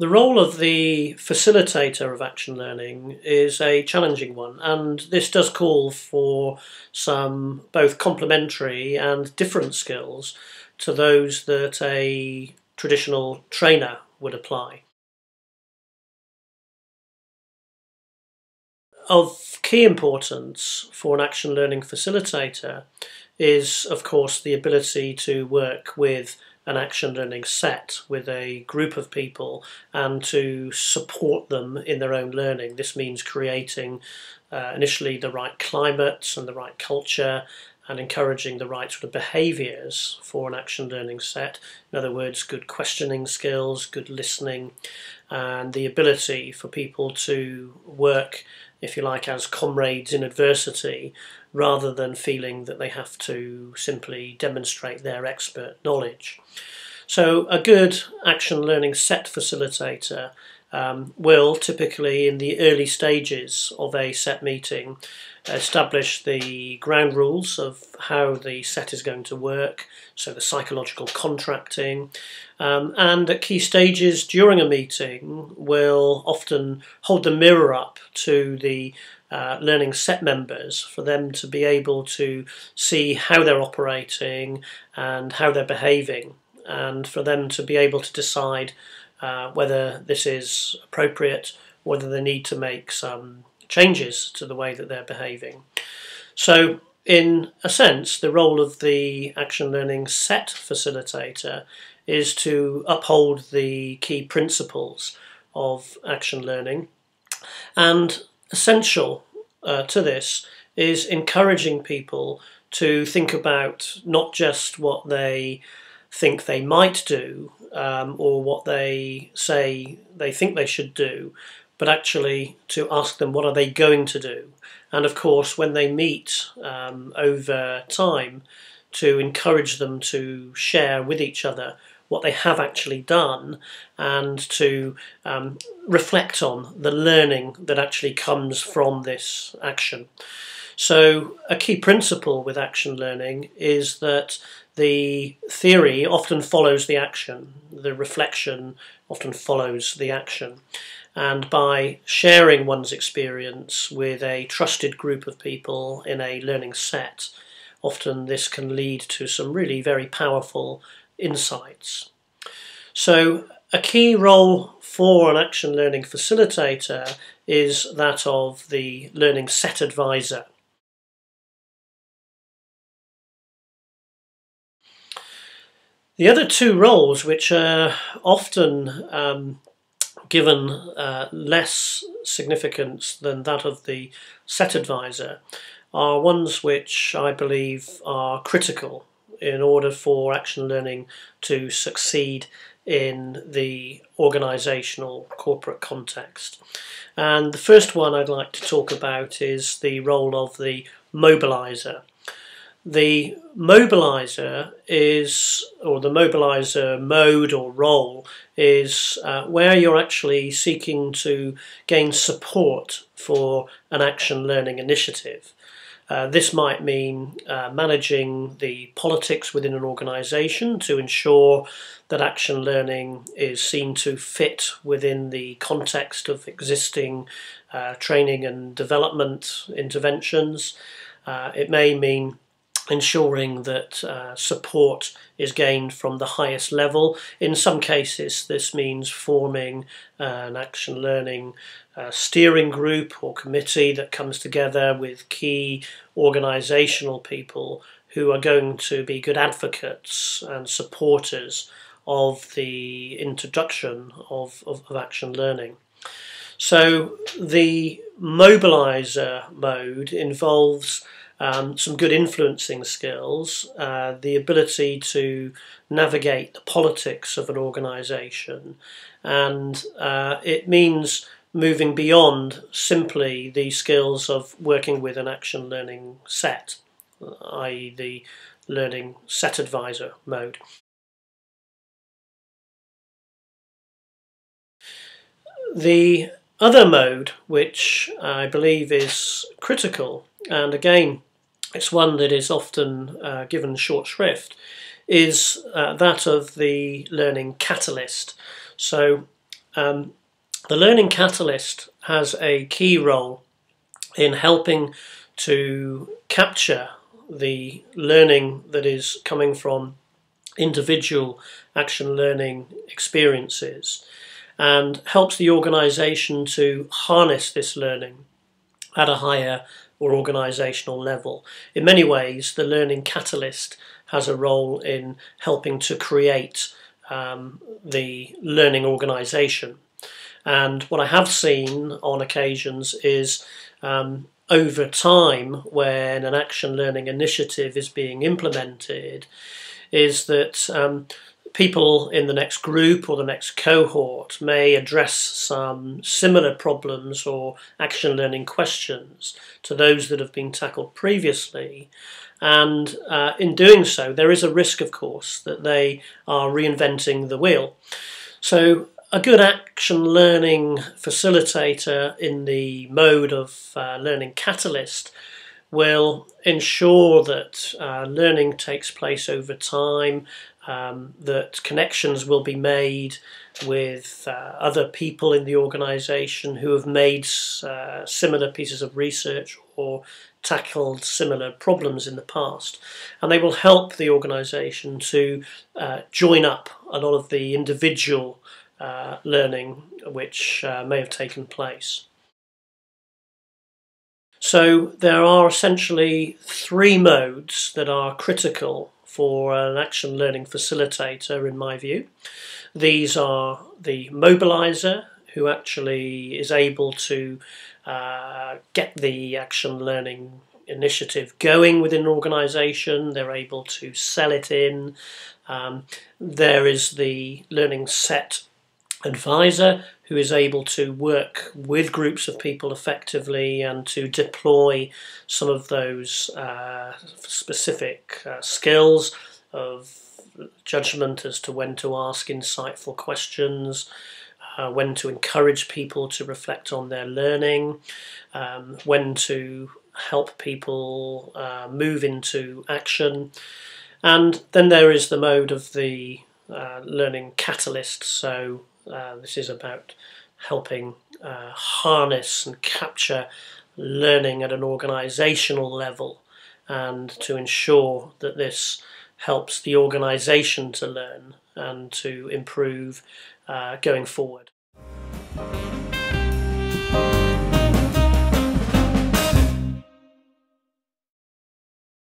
The role of the facilitator of action learning is a challenging one, and this does call for some both complementary and different skills to those that a traditional trainer would apply. Of key importance for an action learning facilitator is, of course, the ability to work with an action learning set with a group of people and to support them in their own learning. This means creating initially the right climate and the right culture and encouraging the right sort of behaviours for an action learning set. In other words, good questioning skills, good listening, and the ability for people to work, if you like, as comrades in adversity, rather than feeling that they have to simply demonstrate their expert knowledge. So a good action learning set facilitator will typically, in the early stages of a set meeting, establish the ground rules of how the set is going to work, so the psychological contracting, and at key stages during a meeting will often hold the mirror up to the learning set members for them to be able to see how they're operating and how they're behaving, and for them to be able to decide whether this is appropriate, whether they need to make some changes to the way that they're behaving. So in a sense, the role of the action learning set facilitator is to uphold the key principles of action learning, and essential to this is encouraging people to think about not just what they think they might do or what they say they think they should do, but actually to ask them what are they going to do. And of course, when they meet over time, to encourage them to share with each other what they have actually done and to reflect on the learning that actually comes from this action. So a key principle with action learning is that the theory often follows the action, the reflection often follows the action. And by sharing one's experience with a trusted group of people in a learning set, often this can lead to some really very powerful insights. So a key role for an action learning facilitator is that of the learning set advisor. The other two roles, which are often given less significance than that of the set advisor, are ones which I believe are critical in order for action learning to succeed in the organisational corporate context. And the first one I'd like to talk about is the role of the mobilizer. The mobilizer is, or the mobilizer mode or role is where you're actually seeking to gain support for an action learning initiative. This might mean managing the politics within an organisation to ensure that action learning is seen to fit within the context of existing training and development interventions. It may mean ensuring that support is gained from the highest level. In some cases, this means forming an action learning steering group or committee that comes together with key organisational people who are going to be good advocates and supporters of the introduction of action learning. So the mobilizer mode involves some good influencing skills, the ability to navigate the politics of an organisation, and it means moving beyond simply the skills of working with an action learning set, i.e. the learning set advisor mode. The other mode, which I believe is critical, and again it's one that is often given short shrift, is that of the learning catalyst. So the learning catalyst has a key role in helping to capture the learning that is coming from individual action learning experiences and helps the organisation to harness this learning at a higher or organisational level. In many ways, the learning catalyst has a role in helping to create the learning organisation. And what I have seen on occasions is over time, when an action learning initiative is being implemented, is that people in the next group or the next cohort may address some similar problems or action learning questions to those that have been tackled previously. And in doing so, there is a risk, of course, that they are reinventing the wheel. So a good action learning facilitator in the mode of learning catalyst will ensure that learning takes place over time, that connections will be made with other people in the organisation who have made similar pieces of research or tackled similar problems in the past, and they will help the organisation to join up a lot of the individual learning which may have taken place. So there are essentially three modes that are critical for an action learning facilitator, in my view. These are the mobilizer, who actually is able to get the action learning initiative going within an organisation. They're able to sell it in. There is the learning set advisor, who is able to work with groups of people effectively and to deploy some of those specific skills of judgment as to when to ask insightful questions, when to encourage people to reflect on their learning, when to help people move into action. And then there is the mode of the learning catalyst. So this is about helping harness and capture learning at an organisational level, and to ensure that this helps the organisation to learn and to improve going forward.